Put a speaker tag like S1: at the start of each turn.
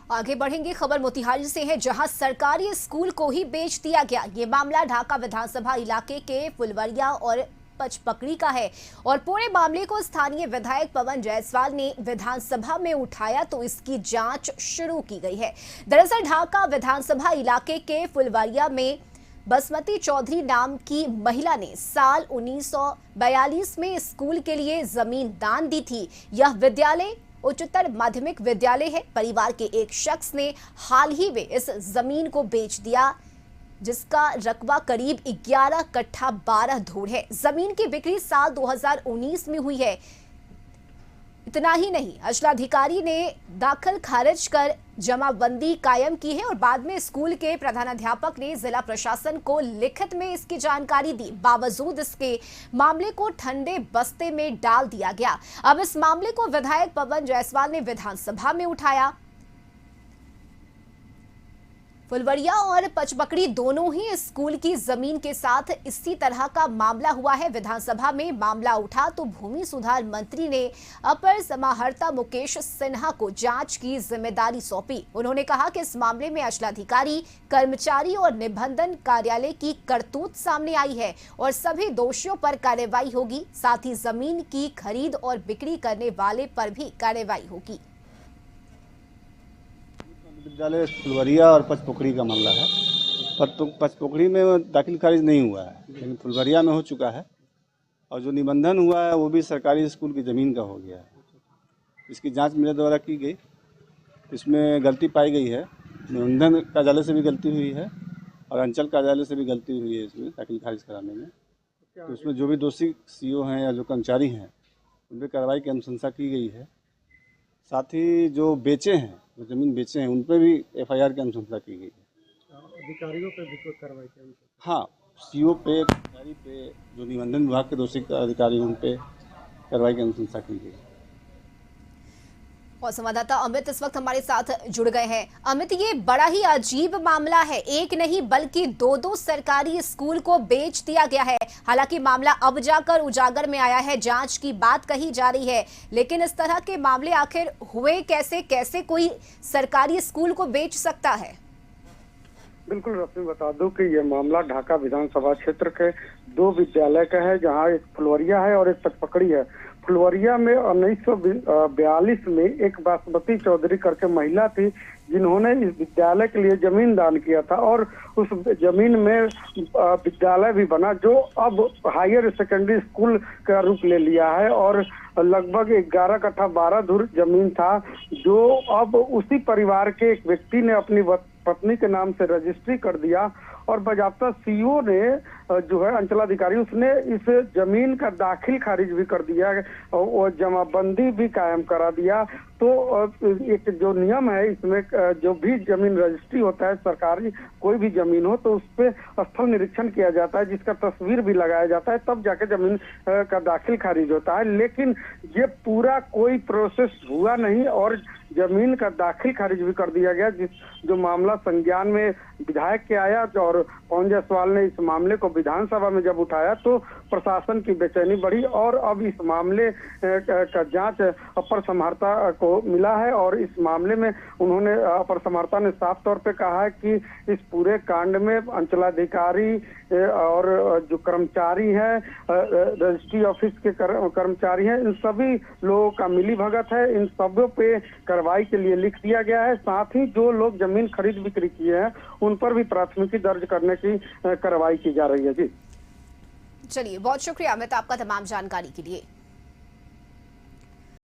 S1: आगे बढ़ेंगे। खबर मोतिहारी से है, जहां सरकारी स्कूल को ही बेच दिया गया। ये मामला ढाका विधानसभा इलाके के फुलवरिया और पचपकड़ी का है और पूरे मामले को स्थानीय विधायक पवन जायसवाल ने विधानसभा में उठाया तो इसकी जांच शुरू की गई है। दरअसल ढाका विधानसभा इलाके के फुलवरिया में बसमती चौधरी नाम की महिला ने साल 1942 में स्कूल के लिए जमीन दान दी थी। यह विद्यालय उच्चतर माध्यमिक विद्यालय है। परिवार के एक शख्स ने हाल ही में इस जमीन को बेच दिया, जिसका रकबा करीब 11 कट्ठा 12 धूड़ है। जमीन की बिक्री साल 2019 में हुई है। इतना ही नहीं, अंचलाधिकारी ने दाखिल खारिज कर जमाबंदी कायम की है और बाद में स्कूल के प्रधानाध्यापक ने जिला प्रशासन को लिखित में इसकी जानकारी दी। बावजूद इसके मामले को ठंडे बस्ते में डाल दिया गया। अब इस मामले को विधायक पवन जायसवाल ने विधानसभा में उठाया। फुलवरिया और पचपकड़ी दोनों ही स्कूल की जमीन के साथ इसी तरह का मामला हुआ है। विधानसभा में मामला उठा तो भूमि सुधार मंत्री ने अपर समाहर्ता मुकेश सिन्हा को जांच की जिम्मेदारी सौंपी। उन्होंने कहा कि इस मामले में अंचलाधिकारी, कर्मचारी और निबंधन कार्यालय की करतूत सामने आई है और सभी दोषियों पर कार्रवाई होगी। साथ ही जमीन की खरीद और बिक्री करने वाले पर भी कार्रवाई होगी।
S2: विद्यालय फुलवरिया और पचपोखड़ी का मामला है, पर पचपोखड़ी में दाखिल खारिज नहीं हुआ है, लेकिन फुलवरिया में हो चुका है। और जो निबंधन हुआ है वो भी सरकारी स्कूल की ज़मीन का हो गया है। इसकी जांच मेरे द्वारा की गई, इसमें गलती पाई गई है। निबंधन कार्यालय से भी गलती हुई है और अंचल कार्यालय से भी गलती हुई है इसमें दाखिल खारिज कराने में। तो उसमें जो भी दोषी सीओ हैं या जो कर्मचारी हैं उन पर कार्रवाई की अनुशंसा की गई है। साथ ही जो बेचे हैं, जो ज़मीन बेचे हैं, उन पर भी एफआईआर की अनुशंसा की गई है।
S3: अधिकारियों पर भी कोई कार्रवाई की?
S2: हाँ, सीओ पे, अधिकारी पे, जो निबंधन विभाग के दोषी अधिकारी उन पे कार्रवाई की अनुशंसा की गई है।
S1: और संवाददाता अमित इस वक्त हमारे साथ जुड़ गए हैं। अमित, ये बड़ा ही अजीब मामला है। एक नहीं बल्कि दो सरकारी स्कूल को बेच दिया गया है। हालांकि मामला अब जाकर उजागर में आया है, जांच की बात कही जा रही है, लेकिन इस तरह के मामले आखिर हुए कैसे कोई सरकारी स्कूल को बेच सकता है?
S3: बिल्कुल रश्मि, बता दूं कि यह मामला ढाका विधानसभा क्षेत्र के दो विद्यालय का है, जहां एक फुलवरिया है और एक पचपकड़ी है। फुलवरिया में 1942 में एक बासमती चौधरी करके महिला थी, जिन्होंने इस विद्यालय के लिए जमीन दान किया था और उस जमीन में विद्यालय भी बना, जो अब हायर सेकेंडरी स्कूल का रूप ले लिया है। और लगभग 11 कट्ठा 12 धुर जमीन था, जो अब उसी परिवार के एक व्यक्ति ने अपनी पत्नी के नाम से रजिस्ट्री कर दिया और बाजाप्ता सीईओ ने जो है अंचलाधिकारी, उसने इस जमीन का दाखिल खारिज भी कर दिया और जमाबंदी भी कायम करा दिया। तो एक जो नियम है इसमें, जो भी जमीन रजिस्ट्री होता है, सरकारी कोई भी जमीन हो तो उस पर स्थल निरीक्षण किया जाता है, जिसका तस्वीर भी लगाया जाता है, तब जाके जमीन का दाखिल खारिज होता है। लेकिन ये पूरा कोई प्रोसेस हुआ नहीं और जमीन का दाखिल खारिज भी कर दिया गया। जो मामला संज्ञान में विधायक के आया और पवन जायसवाल ने इस मामले को विधानसभा में जब उठाया तो प्रशासन की बेचैनी बढ़ी और अब इस मामले का जांच अपर समाहर्ता को मिला है। और इस मामले में उन्होंने, अपर समाहर्ता ने साफ तौर पे कहा है कि इस पूरे कांड में अंचलाधिकारी और जो कर्मचारी हैं, रजिस्ट्री ऑफिस के कर्मचारी हैं, इन सभी लोगों का मिली भगत है। इन सबों पे कार्रवाई के लिए लिख दिया गया है। साथ ही जो लोग जमीन खरीद बिक्री किए हैं उन पर भी प्राथमिकी दर्ज करने की कार्रवाई की जा रही है। जी
S1: चलिए, बहुत शुक्रिया अमित आपका तमाम जानकारी के लिए।